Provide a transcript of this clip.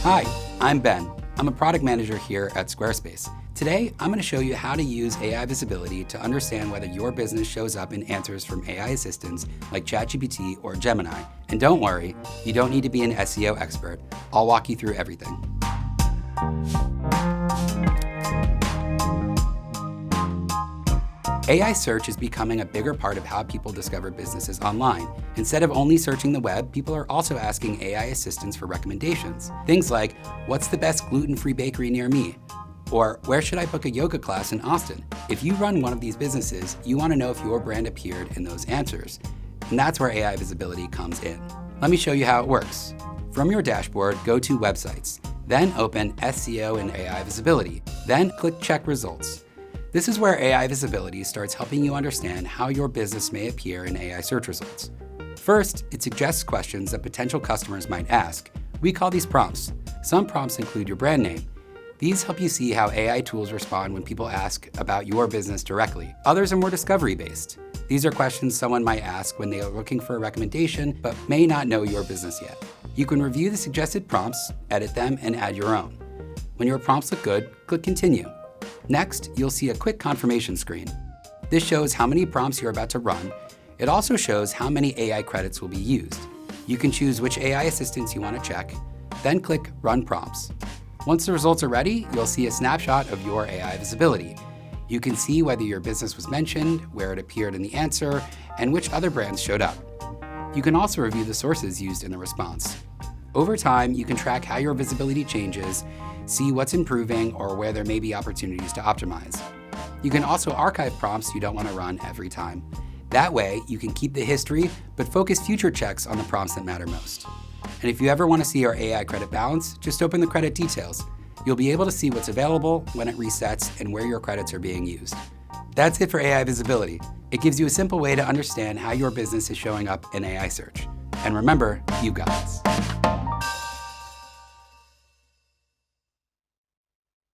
Hi, I'm Ben. I'm a product manager here at Squarespace. Today, I'm going to show you how to use AI Visibility to understand whether your business shows up in answers from AI assistants like ChatGPT or Gemini. And don't worry, you don't need to be an SEO expert. I'll walk you through everything. AI search is becoming a bigger part of how people discover businesses online. Instead of only searching the web, people are also asking AI assistants for recommendations. Things like, what's the best gluten-free bakery near me? Or where should I book a yoga class in Austin? If you run one of these businesses, you want to know if your brand appeared in those answers. And that's where AI Visibility comes in. Let me show you how it works. From your dashboard, go to Websites, then open SEO and AI Visibility, then click Check Results. This is where AI Visibility starts helping you understand how your business may appear in AI search results. First, it suggests questions that potential customers might ask. We call these prompts. Some prompts include your brand name. These help you see how AI tools respond when people ask about your business directly. Others are more discovery-based. These are questions someone might ask when they are looking for a recommendation but may not know your business yet. You can review the suggested prompts, edit them, and add your own. When your prompts look good, click Continue. Next, you'll see a quick confirmation screen. This shows how many prompts you're about to run. It also shows how many AI credits will be used. You can choose which AI assistants you want to check, then click Run Prompts. Once the results are ready, you'll see a snapshot of your AI Visibility. You can see whether your business was mentioned, where it appeared in the answer, and which other brands showed up. You can also review the sources used in the response. Over time, you can track how your visibility changes, see what's improving, or where there may be opportunities to optimize. You can also archive prompts you don't want to run every time. That way, you can keep the history, but focus future checks on the prompts that matter most. And if you ever want to see your AI credit balance, just open the credit details. You'll be able to see what's available, when it resets, and where your credits are being used. That's it for AI Visibility. It gives you a simple way to understand how your business is showing up in AI search. And remember, you got this.